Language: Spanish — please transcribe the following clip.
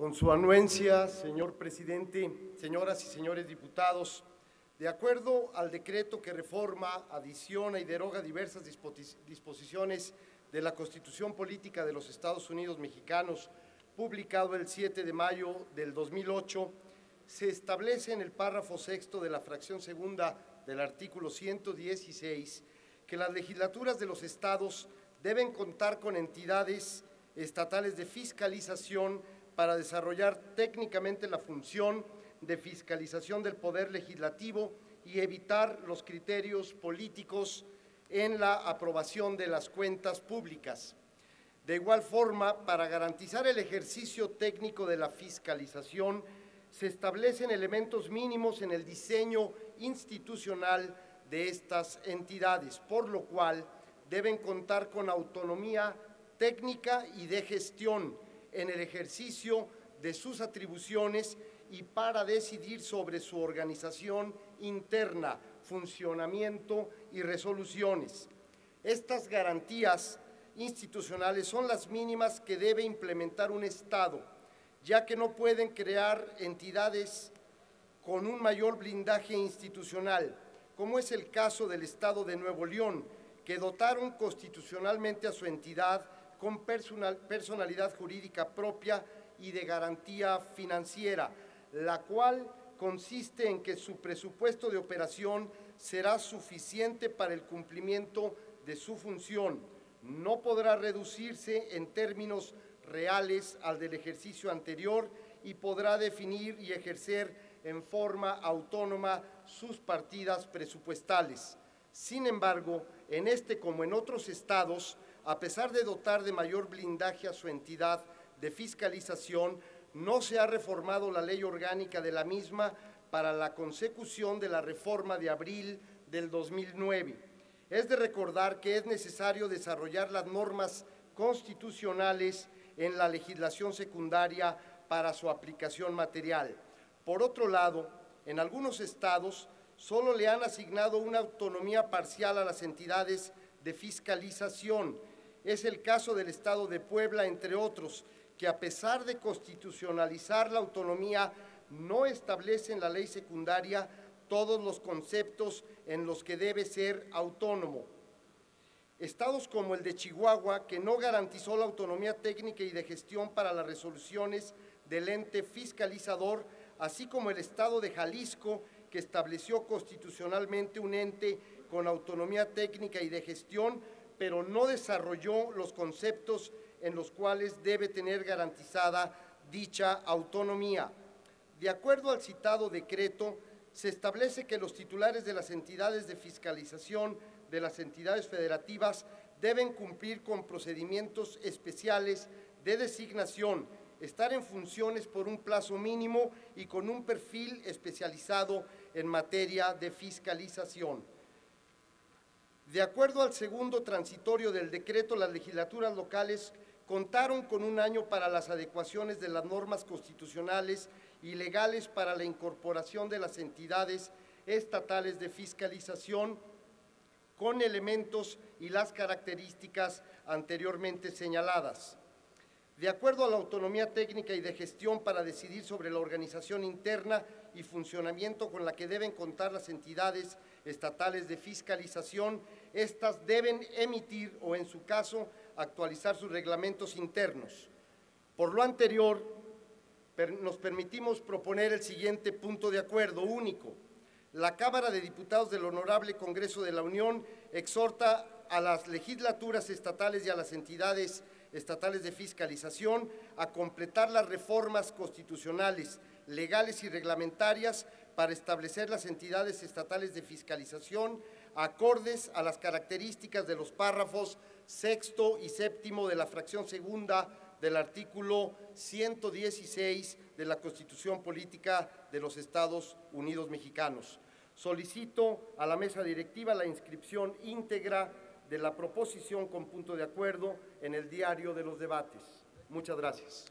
Con su anuencia, señor presidente, señoras y señores diputados, de acuerdo al decreto que reforma, adiciona y deroga diversas disposiciones de la Constitución Política de los Estados Unidos Mexicanos, publicado el 7 de mayo del 2008, se establece en el párrafo sexto de la fracción segunda del artículo 116 que las legislaturas de los estados deben contar con entidades estatales de fiscalización para desarrollar técnicamente la función de fiscalización del Poder Legislativo y evitar los criterios políticos en la aprobación de las cuentas públicas. De igual forma, para garantizar el ejercicio técnico de la fiscalización, se establecen elementos mínimos en el diseño institucional de estas entidades, por lo cual deben contar con autonomía técnica y de gestión en el ejercicio de sus atribuciones y para decidir sobre su organización interna, funcionamiento y resoluciones. Estas garantías institucionales son las mínimas que debe implementar un Estado, ya que no pueden crear entidades con un mayor blindaje institucional, como es el caso del Estado de Nuevo León, que dotaron constitucionalmente a su entidad con personalidad jurídica propia y de garantía financiera, la cual consiste en que su presupuesto de operación será suficiente para el cumplimiento de su función. No podrá reducirse en términos reales al del ejercicio anterior y podrá definir y ejercer en forma autónoma sus partidas presupuestales. Sin embargo, en este como en otros estados, a pesar de dotar de mayor blindaje a su entidad de fiscalización, no se ha reformado la ley orgánica de la misma para la consecución de la reforma de abril del 2009. Es de recordar que es necesario desarrollar las normas constitucionales en la legislación secundaria para su aplicación material. Por otro lado, en algunos estados solo le han asignado una autonomía parcial a las entidades de fiscalización. Es el caso del Estado de Puebla, entre otros, que a pesar de constitucionalizar la autonomía, no establece en la ley secundaria todos los conceptos en los que debe ser autónomo. Estados como el de Chihuahua, que no garantizó la autonomía técnica y de gestión para las resoluciones del ente fiscalizador, así como el Estado de Jalisco, que estableció constitucionalmente un ente con autonomía técnica y de gestión, pero no desarrolló los conceptos en los cuales debe tener garantizada dicha autonomía. De acuerdo al citado decreto, se establece que los titulares de las entidades de fiscalización de las entidades federativas deben cumplir con procedimientos especiales de designación, estar en funciones por un plazo mínimo y con un perfil especializado en materia de fiscalización. De acuerdo al segundo transitorio del decreto, las legislaturas locales contaron con un año para las adecuaciones de las normas constitucionales y legales para la incorporación de las entidades estatales de fiscalización con elementos y las características anteriormente señaladas. De acuerdo a la autonomía técnica y de gestión para decidir sobre la organización interna y funcionamiento con la que deben contar las entidades estatales de fiscalización, estas deben emitir o, en su caso, actualizar sus reglamentos internos. Por lo anterior, nos permitimos proponer el siguiente punto de acuerdo único. La Cámara de Diputados del Honorable Congreso de la Unión exhorta a las legislaturas estatales y a las entidades estatales de fiscalización a completar las reformas constitucionales, legales y reglamentarias para establecer las entidades estatales de fiscalización acordes a las características de los párrafos sexto y séptimo de la fracción segunda del artículo 116 de la Constitución Política de los Estados Unidos Mexicanos. Solicito a la mesa directiva la inscripción íntegra de la proposición con punto de acuerdo en el diario de los debates. Muchas gracias.